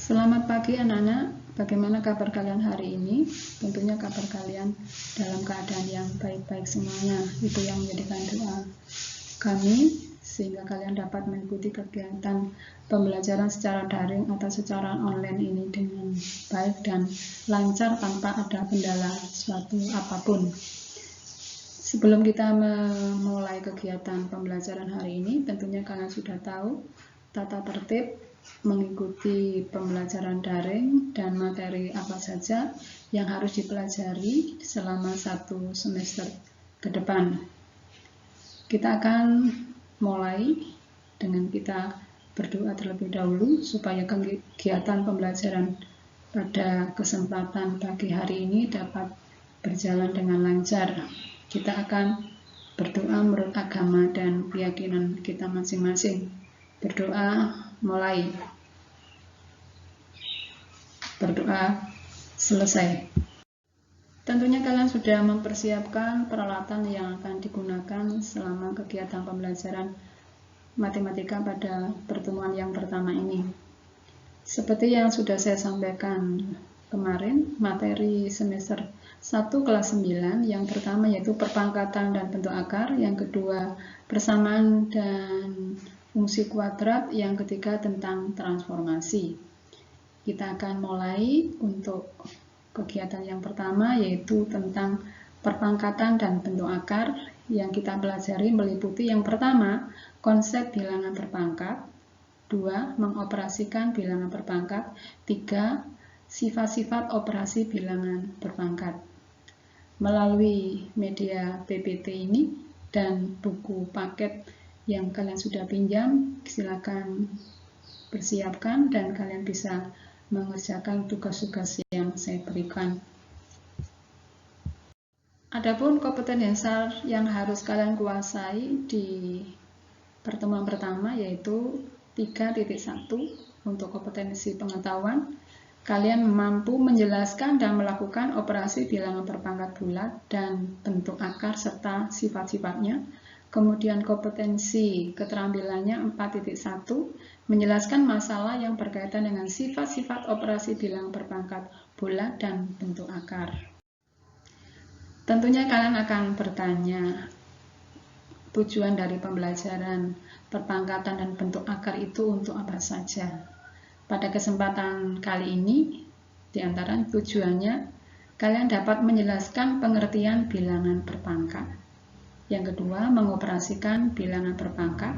Selamat pagi anak-anak, bagaimana kabar kalian hari ini? Tentunya kabar kalian dalam keadaan yang baik-baik semuanya. Itu yang menjadikan doa kami, sehingga kalian dapat mengikuti kegiatan pembelajaran secara daring atau secara online ini dengan baik dan lancar tanpa ada kendala suatu apapun. Sebelum kita memulai kegiatan pembelajaran hari ini, tentunya kalian sudah tahu tata tertib mengikuti pembelajaran daring dan materi apa saja yang harus dipelajari selama 1 semester ke depan. Kita akan mulai dengan kita berdoa terlebih dahulu supaya kegiatan pembelajaran pada kesempatan pagi hari ini dapat berjalan dengan lancar. Kita akan berdoa menurut agama dan keyakinan kita masing-masing. Berdoa mulai. Berdoa selesai. Tentunya kalian sudah mempersiapkan peralatan yang akan digunakan selama kegiatan pembelajaran matematika pada pertemuan yang pertama ini. Seperti yang sudah saya sampaikan kemarin, materi semester 1 kelas 9, yang pertama yaitu perpangkatan dan bentuk akar, yang kedua persamaan dan fungsi kuadrat, yang ketiga tentang transformasi. Kita akan mulai untuk kegiatan yang pertama yaitu tentang perpangkatan dan bentuk akar. Yang kita pelajari meliputi yang pertama, konsep bilangan berpangkat, 2. Mengoperasikan bilangan berpangkat, 3. Sifat-sifat operasi bilangan berpangkat. Melalui media PPT ini dan buku paket yang kalian sudah pinjam, silakan persiapkan dan kalian bisa mengerjakan tugas-tugas yang saya berikan. Adapun kompetensi dasar yang harus kalian kuasai di pertemuan pertama yaitu 3.1 untuk kompetensi pengetahuan. Kalian mampu menjelaskan dan melakukan operasi bilangan berpangkat bulat dan bentuk akar serta sifat-sifatnya. Kemudian kompetensi keterampilannya 4.1 menjelaskan masalah yang berkaitan dengan sifat-sifat operasi bilangan berpangkat bulat dan bentuk akar. Tentunya kalian akan bertanya tujuan dari pembelajaran perpangkatan dan bentuk akar itu untuk apa saja. Pada kesempatan kali ini, di antara tujuannya, kalian dapat menjelaskan pengertian bilangan berpangkat. Yang kedua, mengoperasikan bilangan berpangkat.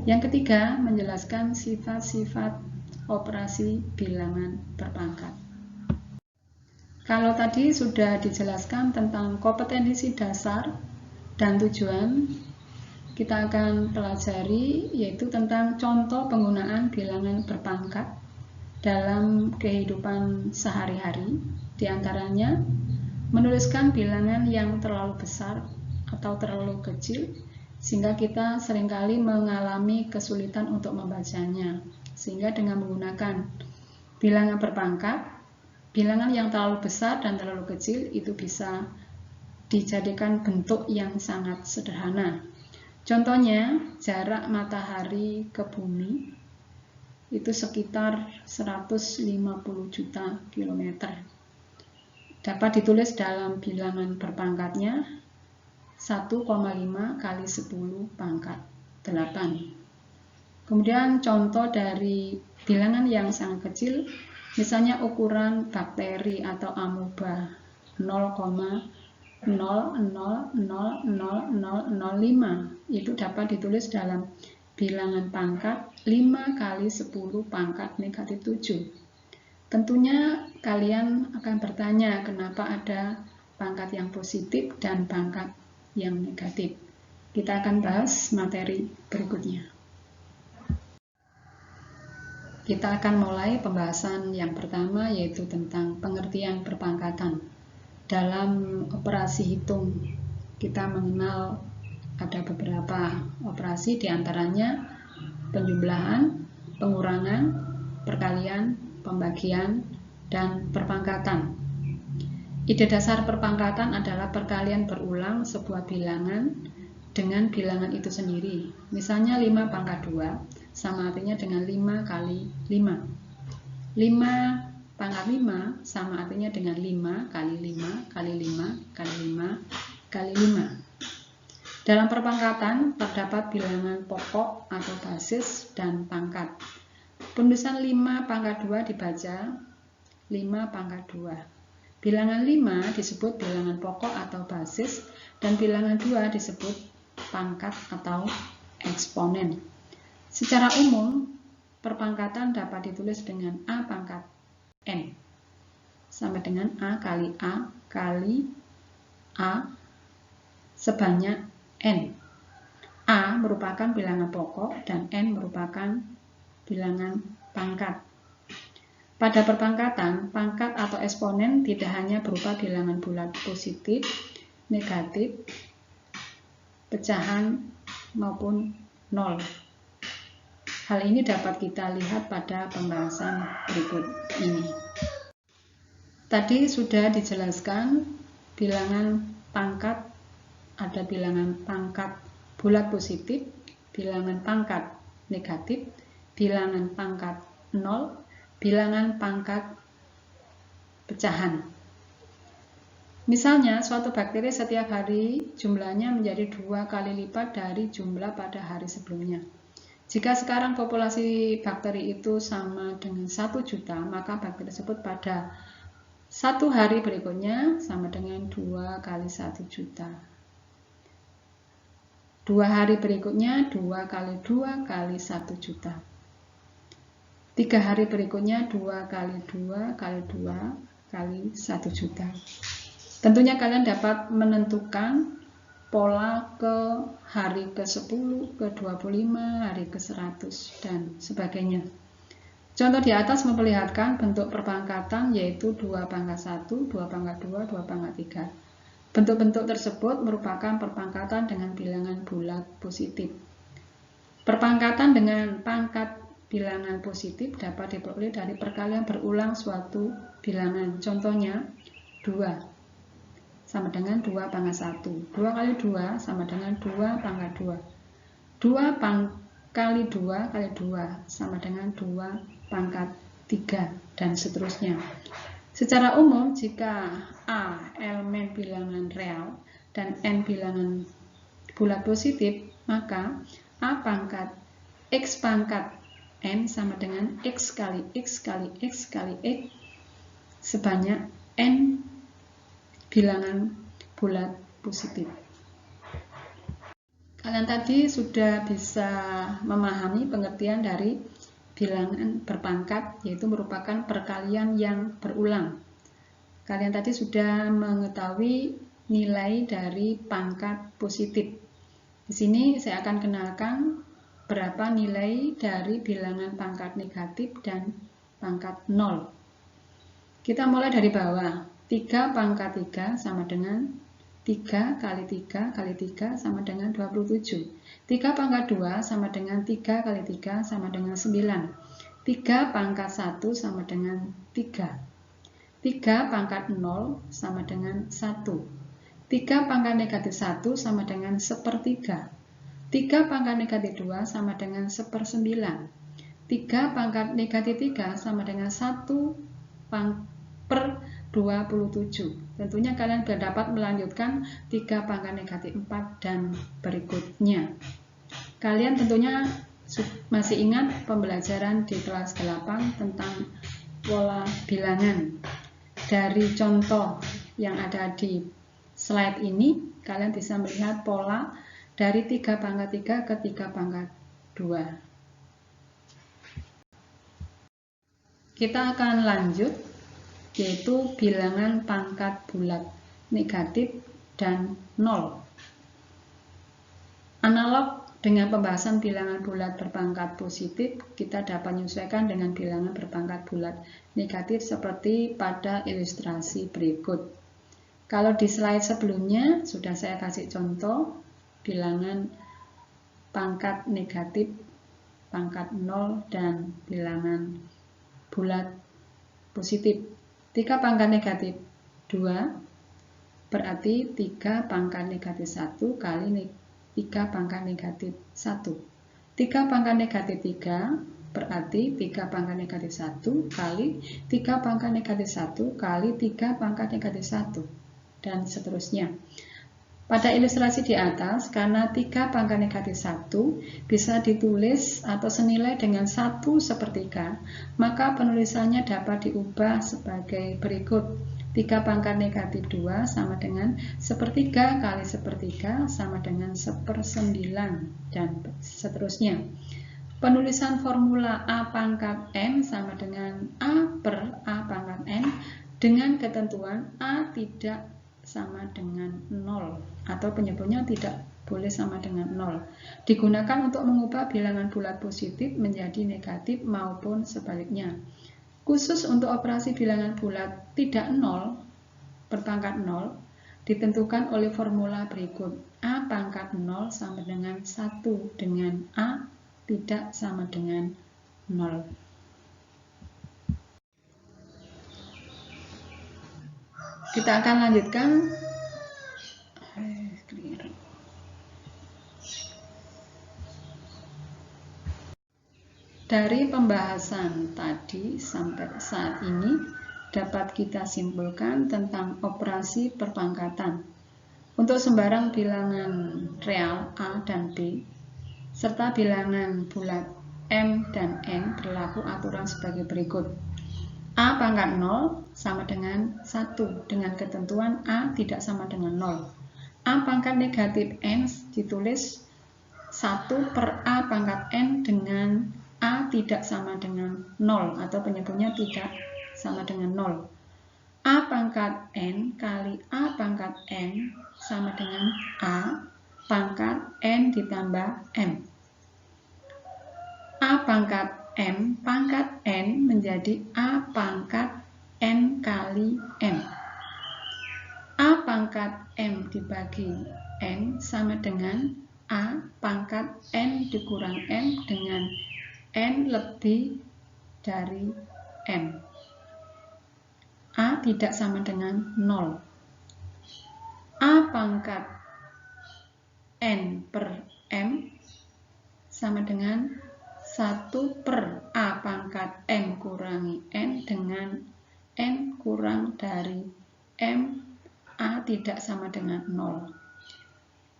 Yang ketiga, menjelaskan sifat-sifat operasi bilangan berpangkat. Kalau tadi sudah dijelaskan tentang kompetensi dasar dan tujuan, kita akan pelajari yaitu tentang contoh penggunaan bilangan berpangkat dalam kehidupan sehari-hari. Di antaranya, menuliskan bilangan yang terlalu besar atau terlalu kecil, sehingga kita seringkali mengalami kesulitan untuk membacanya. Sehingga dengan menggunakan bilangan berpangkat, bilangan yang terlalu besar dan terlalu kecil itu bisa dijadikan bentuk yang sangat sederhana. Contohnya, jarak matahari ke bumi itu sekitar 150 juta kilometer. Dapat ditulis dalam bilangan berpangkatnya 1,5 kali 10 pangkat 8. Kemudian contoh dari bilangan yang sangat kecil, misalnya ukuran bakteri atau amoeba 0,000005, itu dapat ditulis dalam bilangan pangkat 5 kali 10 pangkat negatif 7. Tentunya kalian akan bertanya kenapa ada pangkat yang positif dan pangkat yang negatif. Kita akan bahas materi berikutnya. Kita akan mulai pembahasan yang pertama yaitu tentang pengertian perpangkatan. Dalam operasi hitung, kita mengenal ada beberapa operasi, diantaranya penjumlahan, pengurangan, perkalian, pembagian, dan perpangkatan. Ide dasar perpangkatan adalah perkalian berulang sebuah bilangan dengan bilangan itu sendiri. Misalnya 5 pangkat 2 sama artinya dengan 5 kali 5. 5 pangkat 5 sama artinya dengan 5 kali 5 kali 5 kali 5 kali 5. Dalam perpangkatan terdapat bilangan pokok atau basis dan pangkat. Penulisan 5 pangkat 2 dibaca 5 pangkat 2. Bilangan 5 disebut bilangan pokok atau basis dan bilangan 2 disebut pangkat atau eksponen. Secara umum, perpangkatan dapat ditulis dengan A pangkat N sama dengan A kali A sebanyak N. A merupakan bilangan pokok dan N merupakan bilangan pangkat. Pada perpangkatan, pangkat atau eksponen tidak hanya berupa bilangan bulat positif, negatif, pecahan, maupun nol. Hal ini dapat kita lihat pada pembahasan berikut ini. Tadi sudah dijelaskan bilangan pangkat, ada bilangan pangkat bulat positif, bilangan pangkat negatif, bilangan pangkat 0, bilangan pangkat pecahan. Misalnya, suatu bakteri setiap hari jumlahnya menjadi 2 kali lipat dari jumlah pada hari sebelumnya. Jika sekarang populasi bakteri itu sama dengan 1 juta, maka bakteri tersebut pada 1 hari berikutnya sama dengan 2 kali 1 juta. 2 hari berikutnya 2 kali 2 kali 1 juta. 3 hari berikutnya 2 kali 2 kali 2 kali 1 juta. Tentunya kalian dapat menentukan pola ke hari ke-10, ke-25, hari ke-100, dan sebagainya. Contoh di atas memperlihatkan bentuk perpangkatan yaitu 2 pangkat 1, 2 pangkat 2, 2 pangkat 3. Bentuk-bentuk tersebut merupakan perpangkatan dengan bilangan bulat positif. Perpangkatan dengan pangkat bilangan positif dapat diperoleh dari perkalian berulang suatu bilangan. Contohnya 2 sama dengan 2 pangkat 1. 2 kali 2 sama dengan 2 pangkat 2. 2 kali 2 kali 2 sama dengan 2 pangkat 3, dan seterusnya. Secara umum, jika A elemen bilangan real dan N bilangan bulat positif, maka A pangkat X pangkat N sama dengan X kali X kali X kali X sebanyak N bilangan bulat positif. Kalian tadi sudah bisa memahami pengertian dari bilangan berpangkat, yaitu merupakan perkalian yang berulang. Kalian tadi sudah mengetahui nilai dari pangkat positif. Di sini saya akan kenalkan berapa nilai dari bilangan pangkat negatif dan pangkat 0. Kita mulai dari bawah. 3 pangkat 3 sama dengan 3 kali 3 kali 3 sama dengan 27. 3 pangkat 2 sama dengan 3 kali 3 sama dengan 9. 3 pangkat 1 sama dengan 3. 3 pangkat 0 sama dengan 1. 3 pangkat negatif 1 sama dengan 1/3. 3 pangkat negatif 2 sama dengan 1/9. 3 pangkat negatif 3 sama dengan 1/27. Tentunya kalian dapat melanjutkan 3 pangkat negatif 4 dan berikutnya. Kalian tentunya masih ingat pembelajaran di kelas 8 tentang pola bilangan. Dari contoh yang ada di slide ini, kalian bisa melihat pola dari 3 pangkat 3 ke 3 pangkat 2. Kita akan lanjut, yaitu bilangan pangkat bulat negatif dan 0. Analog dengan pembahasan bilangan bulat berpangkat positif, kita dapat menyesuaikan dengan bilangan berpangkat bulat negatif seperti pada ilustrasi berikut. Kalau di slide sebelumnya sudah saya kasih contoh bilangan pangkat negatif, pangkat 0, dan bilangan bulat positif. 3 pangkat negatif 2 berarti 3 pangkat negatif 1 kali 3 pangkat negatif 1. 3 pangkat negatif 3 berarti 3 pangkat negatif 1 kali 3 pangkat negatif 1 kali 3 pangkat negatif 1, dan seterusnya. Pada ilustrasi di atas, karena 3 pangkat negatif 1 bisa ditulis atau senilai dengan 1/3, maka penulisannya dapat diubah sebagai berikut. 3 pangkat negatif 2 sama dengan 1/3 kali 1/3 sama dengan 1/9, dan seterusnya. Penulisan formula A pangkat N sama dengan A per A pangkat N dengan ketentuan A tidak sama dengan 0 atau penyebutnya tidak boleh sama dengan 0. Digunakan untuk mengubah bilangan bulat positif menjadi negatif maupun sebaliknya. Khusus untuk operasi bilangan bulat tidak 0 berpangkat 0 ditentukan oleh formula berikut. A pangkat 0 sama dengan 1 dengan A tidak sama dengan 0. Kita akan lanjutkan dari pembahasan tadi sampai saat ini. Dapat kita simpulkan tentang operasi perpangkatan. Untuk sembarang bilangan real A dan B, serta bilangan bulat M dan N berlaku aturan sebagai berikut. A pangkat 0 sama dengan 1 dengan ketentuan A tidak sama dengan 0. A pangkat negatif N ditulis 1 per A pangkat N dengan A tidak sama dengan 0 atau penyebutnya tidak sama dengan 0. A pangkat N kali A pangkat N sama dengan A pangkat N ditambah M. A pangkat M pangkat N menjadi A pangkat N kali M. A pangkat M dibagi N sama dengan A pangkat N dikurang M dengan N lebih dari M. A tidak sama dengan 0. A pangkat N per M sama dengan 1 per A pangkat N kurangi N dengan N kurang dari M. A tidak sama dengan 0.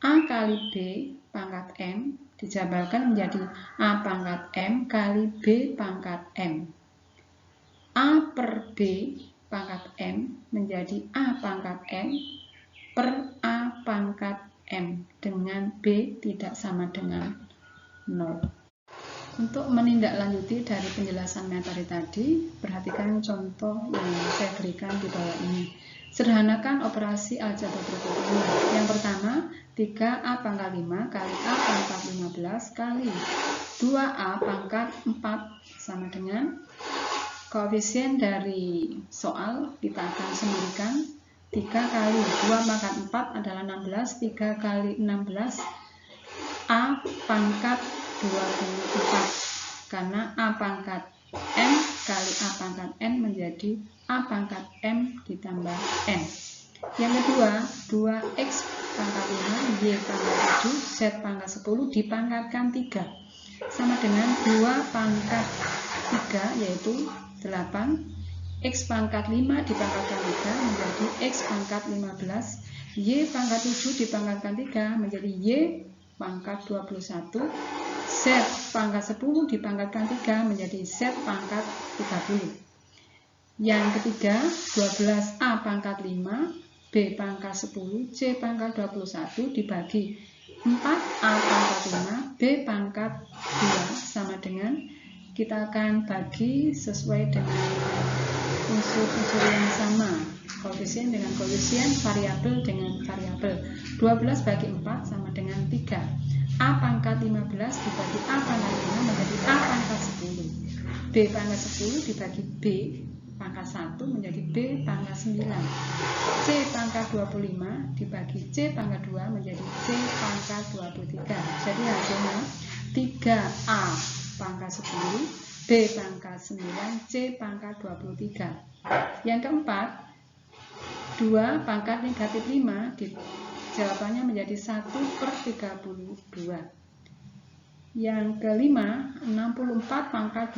A kali B pangkat M dijabarkan menjadi A pangkat M kali B pangkat M. A per B pangkat M menjadi A pangkat M per A pangkat M dengan B tidak sama dengan 0. Untuk menindaklanjuti dari penjelasan materi tadi, perhatikan contoh yang saya berikan di bawah ini. Sederhanakan operasi aljabar berikut ini. Yang pertama, 3A pangkat 5 kali A pangkat 15 kali 2A pangkat 4 sama dengan koefisien dari soal kita akan sendirikan. 3 kali 2 pangkat 4 adalah 16, 3 kali 16 A pangkat 24, karena A pangkat M kali A pangkat N menjadi A pangkat M ditambah N. Yang kedua, 2X pangkat 5, Y pangkat 7, Z pangkat 10 dipangkatkan 3 sama dengan 2 pangkat 3 yaitu 8, X pangkat 5 dipangkatkan 3 menjadi X pangkat 15, Y pangkat 7 dipangkatkan 3 menjadi Y pangkat 21, Z pangkat 10 dipangkatkan 3 menjadi Z pangkat 30. Yang ketiga, 12A pangkat 5, B pangkat 10, C pangkat 21 dibagi 4A pangkat 5, B pangkat 2 sama dengan, kita akan bagi sesuai dengan unsur-unsur yang sama, koefisien dengan koefisien, variabel dengan variabel. 12 bagi 4 sama dengan 3. A pangkat 15 dibagi A pangkat 5 menjadi A pangkat 10. B pangkat 10 dibagi B pangkat 1 menjadi B pangkat 9. C pangkat 25 dibagi C pangkat 2 menjadi C pangkat 23. Jadi hasilnya 3A pangkat 10, B pangkat 9, C pangkat 23. Yang keempat, 2 pangkat negatif 5, jawabannya menjadi 1/32. Yang kelima, 64 pangkat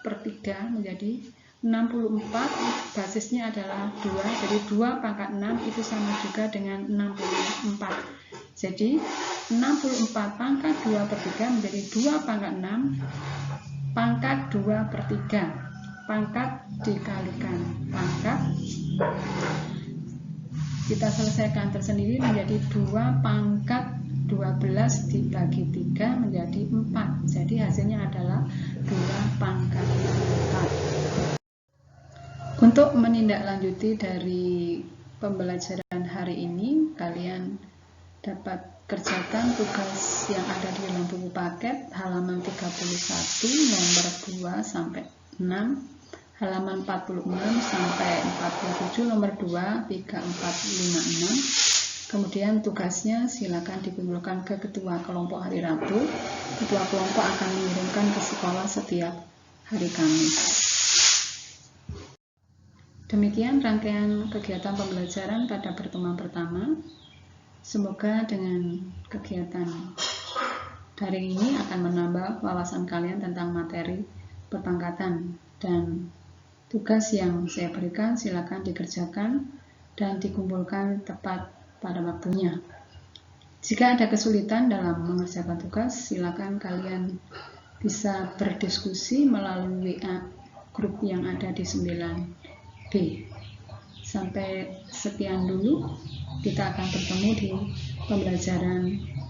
2/3 menjadi 64, basisnya adalah 2, jadi 2 pangkat 6 itu sama juga dengan 64. Jadi 64 pangkat 2/3 menjadi 2 pangkat 6 pangkat 2/3. Pangkat dikalikan pangkat, kita selesaikan tersendiri menjadi 2 pangkat 12 dibagi 3 menjadi 4. Jadi hasilnya adalah 2 pangkat 4. Untuk menindaklanjuti dari pembelajaran hari ini, kalian dapat kerjakan tugas yang ada di dalam buku paket halaman 31 nomor 2 sampai 6, halaman 46 sampai 47 nomor 2, 3, 4, 5, 6. Kemudian tugasnya silakan dikumpulkan ke ketua kelompok hari Rabu. Ketua kelompok akan mengirimkan ke sekolah setiap hari Kamis. Demikian rangkaian kegiatan pembelajaran pada pertemuan pertama. Semoga dengan kegiatan daring ini akan menambah wawasan kalian tentang materi perpangkatan, dan tugas yang saya berikan silakan dikerjakan dan dikumpulkan tepat pada waktunya. Jika ada kesulitan dalam mengerjakan tugas, silakan kalian bisa berdiskusi melalui WA grup yang ada di 9B. Sampai sekian dulu, kita akan bertemu di pembelajaran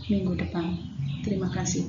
minggu depan. Terima kasih.